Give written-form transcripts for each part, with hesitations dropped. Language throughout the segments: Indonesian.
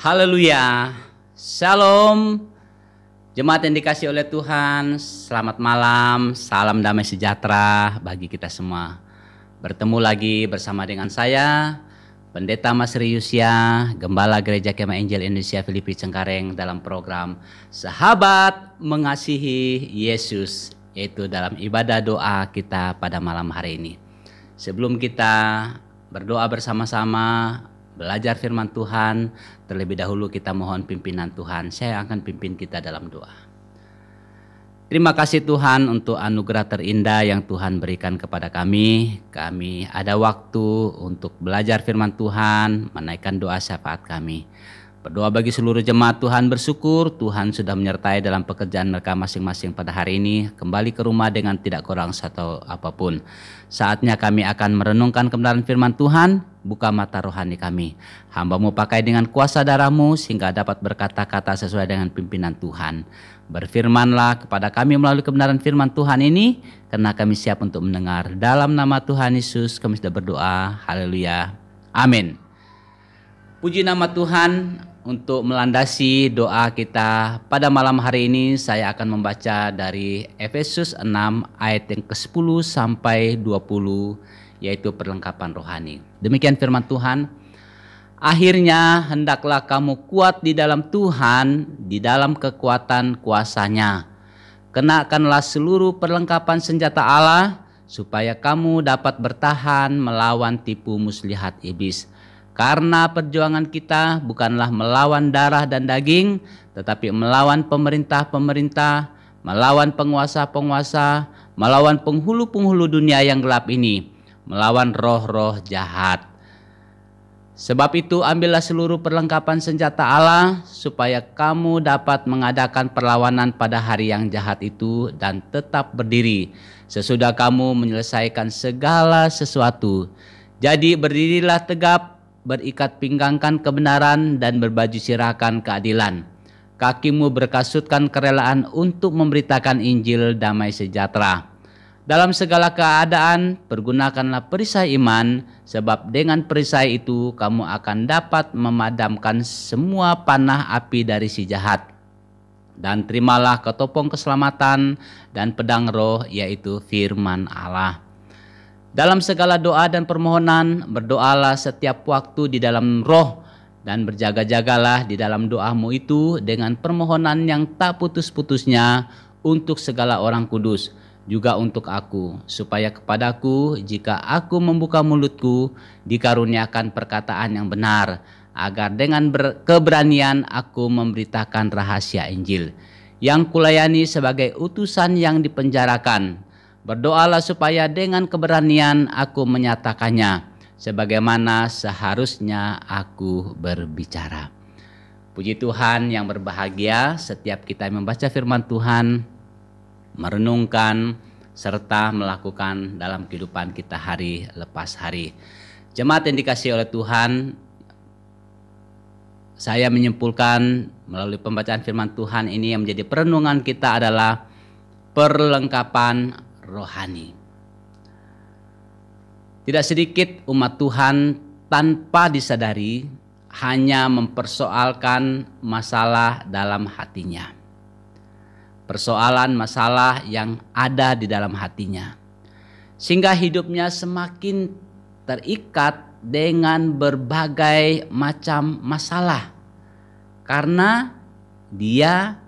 Haleluya, Shalom, jemaat yang dikasih oleh Tuhan, selamat malam, salam damai sejahtera bagi kita semua. Bertemu lagi bersama dengan saya, Pendeta Mas Riusya, Gembala Gereja Kemah Injil Indonesia Filipi Cengkareng dalam program Sahabat Mengasihi Yesus, yaitu dalam ibadah doa kita pada malam hari ini. Sebelum kita berdoa bersama-sama, belajar firman Tuhan, terlebih dahulu kita mohon pimpinan Tuhan. Saya akan pimpin kita dalam doa. Terima kasih Tuhan untuk anugerah terindah yang Tuhan berikan kepada kami. Kami ada waktu untuk belajar firman Tuhan, menaikkan doa syafaat kami. Berdoa bagi seluruh jemaat Tuhan, bersyukur Tuhan sudah menyertai dalam pekerjaan mereka masing-masing pada hari ini. Kembali ke rumah dengan tidak kurang satu apapun. Saatnya kami akan merenungkan kebenaran firman Tuhan. Buka mata rohani kami. Hamba-Mu pakai dengan kuasa darah-Mu sehingga dapat berkata-kata sesuai dengan pimpinan Tuhan. Berfirmanlah kepada kami melalui kebenaran firman Tuhan ini, karena kami siap untuk mendengar. Dalam nama Tuhan Yesus kami sudah berdoa. Haleluya. Amin. Puji nama Tuhan. Untuk melandasi doa kita pada malam hari ini, saya akan membaca dari Efesus 6 ayat yang ke-10 sampai 20, yaitu perlengkapan rohani. Demikian firman Tuhan. Akhirnya hendaklah kamu kuat di dalam Tuhan, di dalam kekuatan kuasa-Nya. Kenakanlah seluruh perlengkapan senjata Allah, supaya kamu dapat bertahan melawan tipu muslihat iblis. Karena perjuangan kita bukanlah melawan darah dan daging, tetapi melawan pemerintah-pemerintah, melawan penguasa-penguasa, melawan penghulu-penghulu dunia yang gelap ini, melawan roh-roh jahat. Sebab itu ambillah seluruh perlengkapan senjata Allah, supaya kamu dapat mengadakan perlawanan pada hari yang jahat itu dan tetap berdiri, sesudah kamu menyelesaikan segala sesuatu. Jadi berdirilah tegap, berikat pinggangkan kebenaran dan berbaju sirahkan keadilan. Kakimu berkasutkan kerelaan untuk memberitakan Injil damai sejahtera. Dalam segala keadaan pergunakanlah perisai iman, sebab dengan perisai itu kamu akan dapat memadamkan semua panah api dari si jahat. Dan terimalah ketopong keselamatan dan pedang roh, yaitu firman Allah. Dalam segala doa dan permohonan, berdoalah setiap waktu di dalam roh, dan berjaga-jagalah di dalam doamu itu dengan permohonan yang tak putus-putusnya untuk segala orang kudus, juga untuk aku, supaya kepadaku jika aku membuka mulutku dikaruniakan perkataan yang benar, agar dengan keberanian aku memberitakan rahasia Injil, yang kulayani sebagai utusan yang dipenjarakan. Berdoalah supaya dengan keberanian aku menyatakannya, sebagaimana seharusnya aku berbicara. Puji Tuhan yang berbahagia, setiap kita membaca firman Tuhan, merenungkan, serta melakukan dalam kehidupan kita hari lepas hari. Jemaat yang dikasihi oleh Tuhan, saya menyimpulkan melalui pembacaan firman Tuhan ini yang menjadi perenungan kita adalah perlengkapan rohani. Tidak sedikit umat Tuhan tanpa disadari hanya mempersoalkan masalah dalam hatinya. Persoalan masalah yang ada di dalam hatinya. Sehingga hidupnya semakin terikat dengan berbagai macam masalah. Karena dia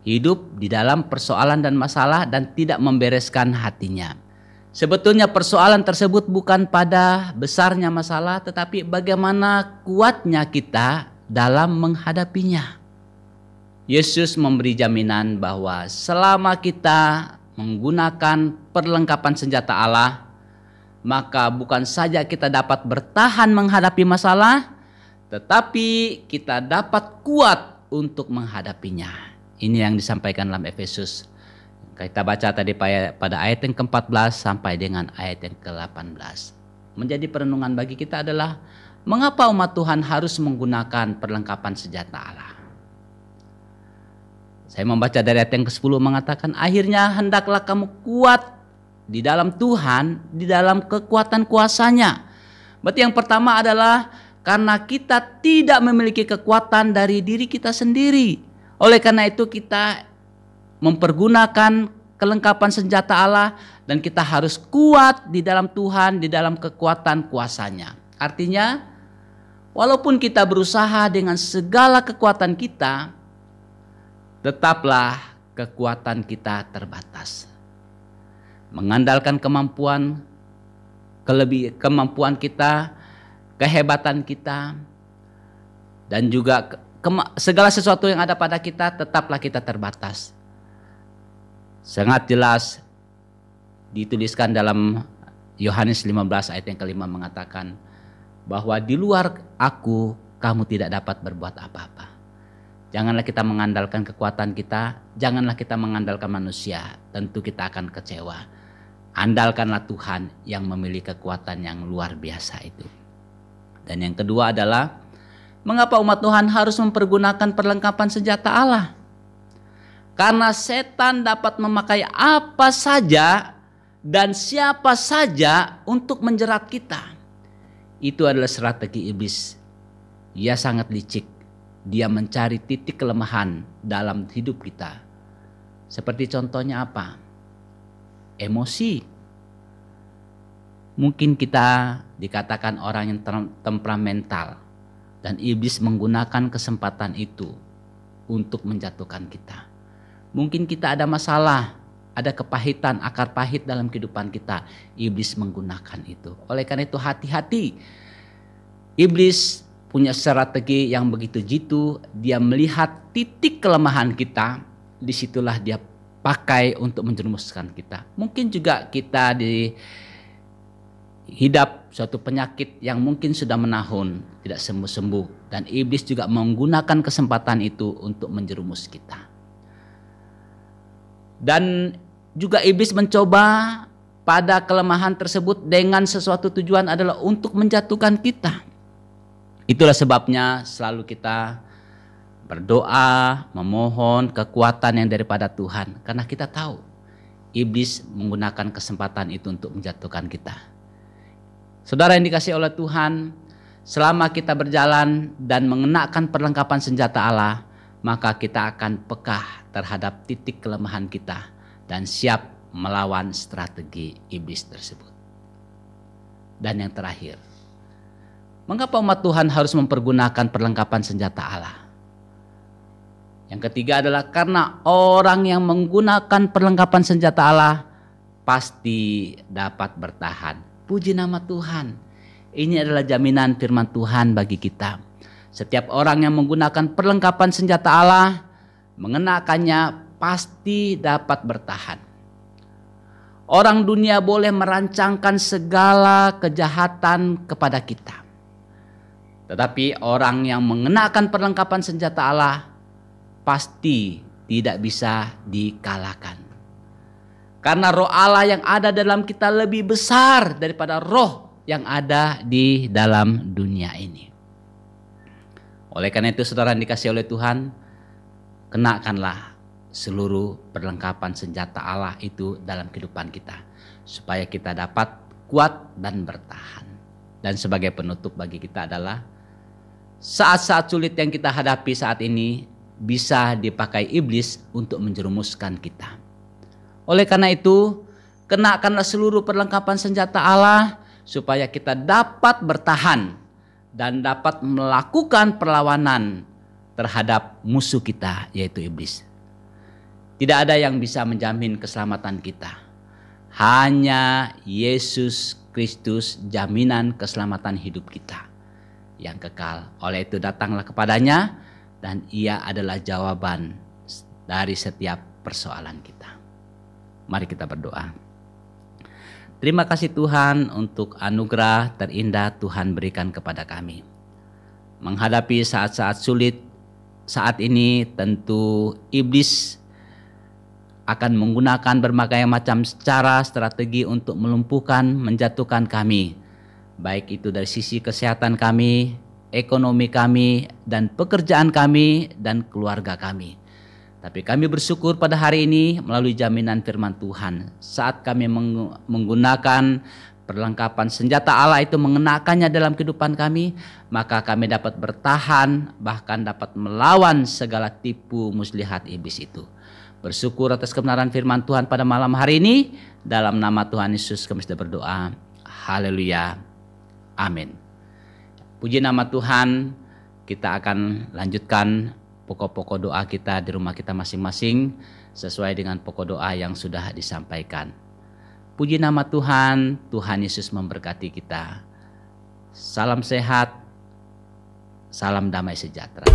hidup di dalam persoalan dan masalah dan tidak membereskan hatinya. Sebetulnya persoalan tersebut bukan pada besarnya masalah, tetapi bagaimana kuatnya kita dalam menghadapinya. Yesus memberi jaminan bahwa selama kita menggunakan perlengkapan senjata Allah, maka bukan saja kita dapat bertahan menghadapi masalah, tetapi kita dapat kuat untuk menghadapinya. Ini yang disampaikan dalam Efesus. Kita baca tadi pada ayat yang ke-14 sampai dengan ayat yang ke-18. menjadi perenungan bagi kita adalah mengapa umat Tuhan harus menggunakan perlengkapan senjata Allah. Saya membaca dari ayat yang ke-10 mengatakan, akhirnya hendaklah kamu kuat di dalam Tuhan, di dalam kekuatan kuasa-Nya. Berarti yang pertama adalah karena kita tidak memiliki kekuatan dari diri kita sendiri. Oleh karena itu kita mempergunakan kelengkapan senjata Allah dan kita harus kuat di dalam Tuhan, di dalam kekuatan kuasa-Nya. Artinya, walaupun kita berusaha dengan segala kekuatan kita, tetaplah kekuatan kita terbatas. Mengandalkan kemampuan kita, kehebatan kita, dan juga segala sesuatu yang ada pada kita, tetaplah kita terbatas. Sangat jelas dituliskan dalam Yohanes 15 ayat yang ke-5 mengatakan bahwa di luar aku kamu tidak dapat berbuat apa-apa. Janganlah kita mengandalkan kekuatan kita, janganlah kita mengandalkan manusia, tentu kita akan kecewa. Andalkanlah Tuhan yang memiliki kekuatan yang luar biasa itu. Dan yang kedua adalah, mengapa umat Tuhan harus mempergunakan perlengkapan senjata Allah? Karena setan dapat memakai apa saja dan siapa saja untuk menjerat kita. Itu adalah strategi iblis. Ia sangat licik. Dia mencari titik kelemahan dalam hidup kita. Seperti contohnya apa? Emosi. Mungkin kita dikatakan orang yang temperamental. Dan iblis menggunakan kesempatan itu untuk menjatuhkan kita. Mungkin kita ada masalah, ada kepahitan, akar pahit dalam kehidupan kita. Iblis menggunakan itu. Oleh karena itu hati-hati. Iblis punya strategi yang begitu jitu. Dia melihat titik kelemahan kita. Disitulah dia pakai untuk menjerumuskan kita. Mungkin juga kita dihidap suatu penyakit yang mungkin sudah menahun, tidak sembuh-sembuh. Dan iblis juga menggunakan kesempatan itu untuk menjerumus kita. Dan juga iblis mencoba pada kelemahan tersebut dengan sesuatu tujuan adalah untuk menjatuhkan kita. Itulah sebabnya selalu kita berdoa, memohon kekuatan yang daripada Tuhan. Karena kita tahu iblis menggunakan kesempatan itu untuk menjatuhkan kita. Saudara yang dikasihi oleh Tuhan, selama kita berjalan dan mengenakan perlengkapan senjata Allah, maka kita akan peka terhadap titik kelemahan kita dan siap melawan strategi iblis tersebut. Dan yang terakhir, mengapa umat Tuhan harus mempergunakan perlengkapan senjata Allah? Yang ketiga adalah karena orang yang menggunakan perlengkapan senjata Allah pasti dapat bertahan. Puji nama Tuhan. Ini adalah jaminan firman Tuhan bagi kita. Setiap orang yang menggunakan perlengkapan senjata Allah, mengenakannya pasti dapat bertahan. Orang dunia boleh merancangkan segala kejahatan kepada kita. Tetapi orang yang mengenakan perlengkapan senjata Allah pasti tidak bisa dikalahkan. Karena roh Allah yang ada dalam kita lebih besar daripada roh yang ada di dalam dunia ini. Oleh karena itu saudara yang dikasihi oleh Tuhan, kenakanlah seluruh perlengkapan senjata Allah itu dalam kehidupan kita. Supaya kita dapat kuat dan bertahan. Dan sebagai penutup bagi kita adalah saat-saat sulit yang kita hadapi saat ini bisa dipakai iblis untuk menjerumuskan kita. Oleh karena itu, kenakanlah seluruh perlengkapan senjata Allah supaya kita dapat bertahan dan dapat melakukan perlawanan terhadap musuh kita, yaitu iblis. Tidak ada yang bisa menjamin keselamatan kita. Hanya Yesus Kristus jaminan keselamatan hidup kita yang kekal. Oleh itu datanglah kepadanya dan ia adalah jawaban dari setiap persoalan kita. Mari kita berdoa. Terima kasih Tuhan untuk anugerah terindah Tuhan berikan kepada kami. Menghadapi saat-saat sulit saat ini tentu iblis akan menggunakan berbagai macam cara strategi untuk melumpuhkan, menjatuhkan kami. baik itu dari sisi kesehatan kami, ekonomi kami, dan pekerjaan kami, dan keluarga kami. Tapi kami bersyukur pada hari ini melalui jaminan firman Tuhan. Saat kami menggunakan perlengkapan senjata Allah itu, mengenakannya dalam kehidupan kami, maka kami dapat bertahan, bahkan dapat melawan segala tipu muslihat iblis itu. Bersyukur atas kebenaran firman Tuhan pada malam hari ini. Dalam nama Tuhan Yesus kami sudah berdoa. Haleluya. Amin. Puji nama Tuhan. Kita akan lanjutkan pokok-pokok doa kita di rumah kita masing-masing sesuai dengan pokok doa yang sudah disampaikan. Puji nama Tuhan, Tuhan Yesus memberkati kita. Salam sehat, salam damai sejahtera.